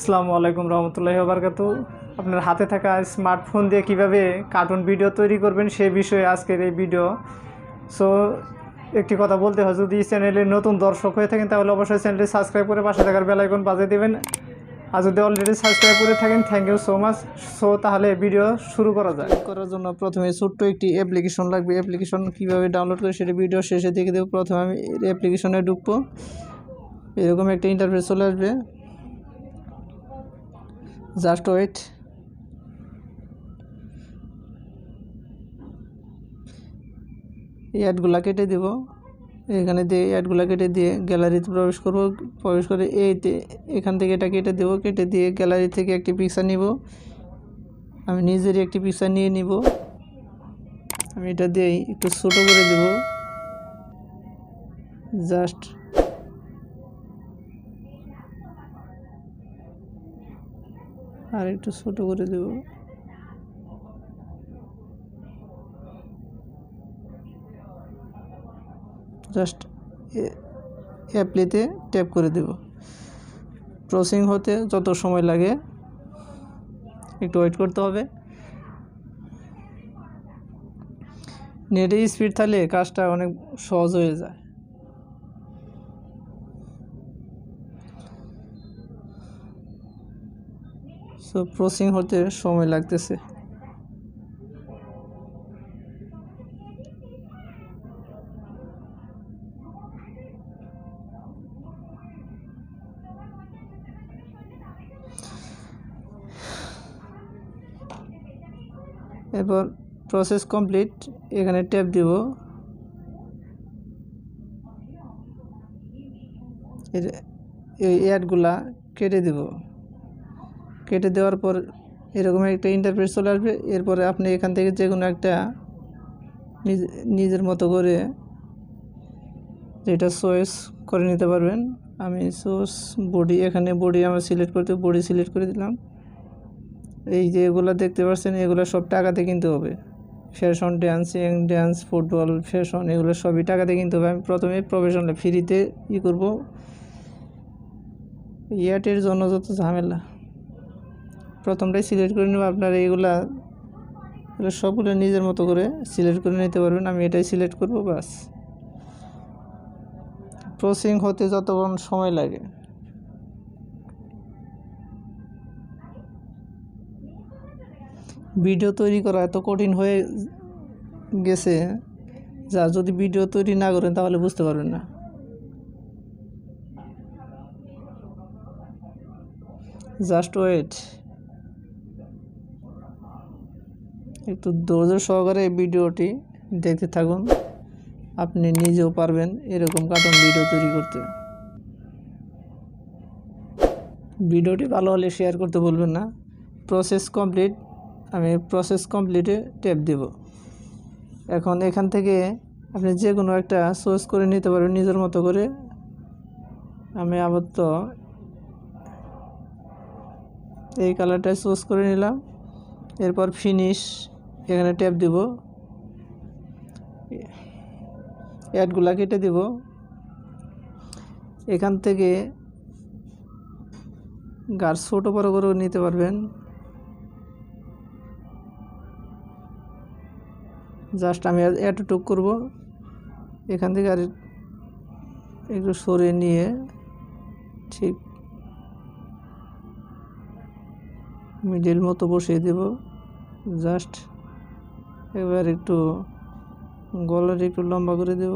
আসসালামু আলাইকুম রহমতুল্লাহি ওয়া বারাকাতুহু। আপনার হাতে থাকা স্মার্টফোন দিয়ে কিভাবে কার্টুন ভিডিও তৈরি করবেন সে বিষয়ে আজকের এই ভিডিও। সো একটি কথা বলতে হয়, যদি চ্যানেলে নতুন দর্শক হয়ে থাকেন তাহলে অবশ্যই চ্যানেলটি সাবস্ক্রাইব করে পাশে থাকার বেল আইকন বাজিয়ে দেবেন। আর যদি অলরেডি সাবস্ক্রাইব করে থাকেন thank you so much. So তাহলে ভিডিও শুরু করা যায়। করার জন্য প্রথমে ছোট্ট একটি অ্যাপ্লিকেশন লাগবে। অ্যাপ্লিকেশন কীভাবে ডাউনলোড করে সেটা ভিডিও শেষে দেখে দেবো। প্রথমে আমি অ্যাপ্লিকেশনে ঢুকবো, এরকম একটা ইন্টারফেস চলে আসবে। Just wait. এই অ্যাডগুলা কেটে দেব, এখানে দিয়ে অ্যাডগুলা কেটে দিয়ে গ্যালারিতে প্রবেশ করব। প্রবেশ করে এখান থেকে এটা কেটে দেব, কেটে দিয়ে গ্যালারি থেকে একটি পিকচার নিব। আমি নিজেরই একটি পিকচার নিয়ে নিব। আমি এটা দিয়ে একটু ছোটো করে দেব, জাস্ট আর একটু ছোটো করে দেব। জাস্ট অ্যাপ্লিতে ট্যাপ করে দেব। প্রসেসিং হতে যত সময় লাগে একটু ওয়েট করতে হবে। নেটের স্পিড থাকলে কাজটা অনেক সহজ হয়ে যায়। সো প্রসেসিং হতে সময় লাগতেছে। এরপর প্রসেস কমপ্লিট, এখানে ট্যাপ দিব। এই অ্যাডগুলা কেটে দেব। কেটে দেওয়ার পর এরকম একটা ইন্টারফেস চলে আসবে। এরপরে আপনি এখান থেকে যে কোনো একটা নিজের মতো করে যেটা চয়েস করে নিতে পারবেন। আমি সোর্স বডি, এখানে বডি আমার সিলেক্ট করতে, বডি সিলেক্ট করে দিলাম। এই যে এগুলো দেখতে পাচ্ছেন, এগুলো সব টাকাতে কিনতে হবে। Fashion, dancing, dance, football, fashion, এগুলো সবই টাকাতে কিনতে হবে। আমি প্রথমে প্রফেশনাল ফ্রিতে করব। ইয়াটের জন্য যত ঝামেলা, প্রথমটাই সিলেক্ট করে নেব। আপনারা এগুলো সবগুলো নিজের মতো করে সিলেক্ট করে নিতে পারবেন। আমি এটাই সিলেক্ট করব, বাস। প্রসেসিং হতে যতক্ষণ সময় লাগে, ভিডিও তৈরি করা এত কঠিন হয়ে গেছে যা যদি ভিডিও তৈরি না করেন তাহলে বুঝতে পারবেন না। Just wait. একটু ধৈর্য সহকারে এই ভিডিওটি দেখতে থাকুন, আপনি নিজেও পারবেন এরকম কার্টুন ভিডিও তৈরি করতে। ভিডিওটি ভালো হলে শেয়ার করতে ভুলবেন না। প্রসেস কমপ্লিট, আমি প্রসেস কমপ্লিটে ট্যাপ দেব। এখন এখান থেকে আপনি যে কোনো একটা চয়েস করে নিতে পারবেন নিজের মতো করে। আমি আপাতত এই কালারটা চুজ করে নিলাম। এরপর ফিনিশ, এখানে ট্যাপ দেব। অ্যাডগুলা কেটে দেব। এখান থেকে গাছ ছোটো বড়ো করে নিতে পারবেন। জাস্ট আমি এতটুক করব। এখান থেকে আর একটু সরিয়ে নিয়ে ঠিক মিডিল মতো বসিয়ে দেব। জাস্ট এবার একটু গলাটা একটু লম্বা করে দেব।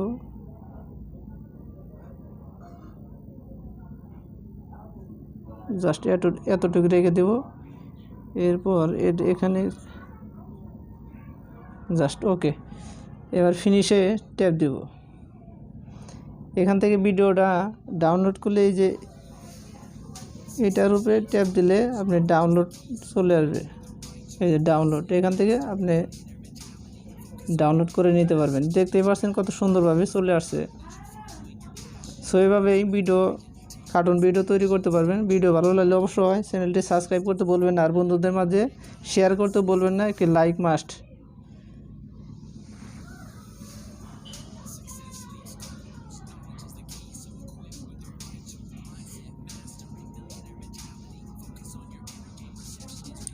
জাস্ট এতটুকু রেখে দেব। এরপর এখানে জাস্ট ওকে। এবার ফিনিশে ট্যাপ দেব। এখান থেকে ভিডিওটা ডাউনলোড করলে এই যে এটার উপরে ট্যাপ দিলে আপনি ডাউনলোড চলে আসবে। এই যে ডাউনলোড, এখান থেকে আপনি ডাউনলোড করে নিতে পারবেন। দেখতেই পাচ্ছেন কত সুন্দরভাবে চলে আসছে। সো এইভাবেই কার্টুন ভিডিও তৈরি করতে পারবেন। ভিডিও ভালো লাগলে অবশ্যই চ্যানেলটি সাবস্ক্রাইব করতে বলবেন না, আর বন্ধুদের মাঝে শেয়ার করতে বলবেন না। একটি লাইক মাস্ট।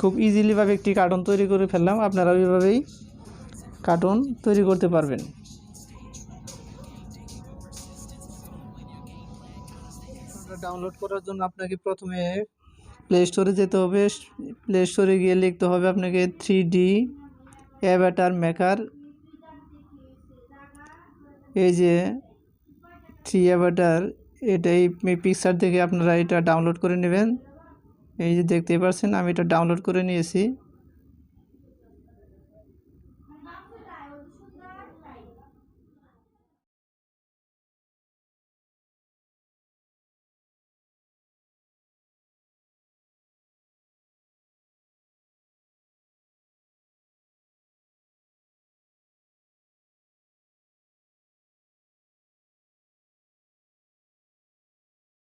খুব ইজিলিভাবে একটি কার্টুন তৈরি করে ফেললাম। আপনারা ওইভাবেই কার্টুন তৈরি করতে পারবেন। ডাউনলোড করার জন্য আপনাকে প্রথমে প্লে স্টোরে যেতে হবে। প্লে স্টোরে গিয়ে লিখতে হবে আপনাকে 3D অ্যাভাটার মেকার। এই যে 3 অ্যাভাটার, এটাই পিকচার থেকে আপনারা এটা ডাউনলোড করে নেবেন। এই যে দেখতেই পাচ্ছেন আমি এটা ডাউনলোড করে নিয়েছি।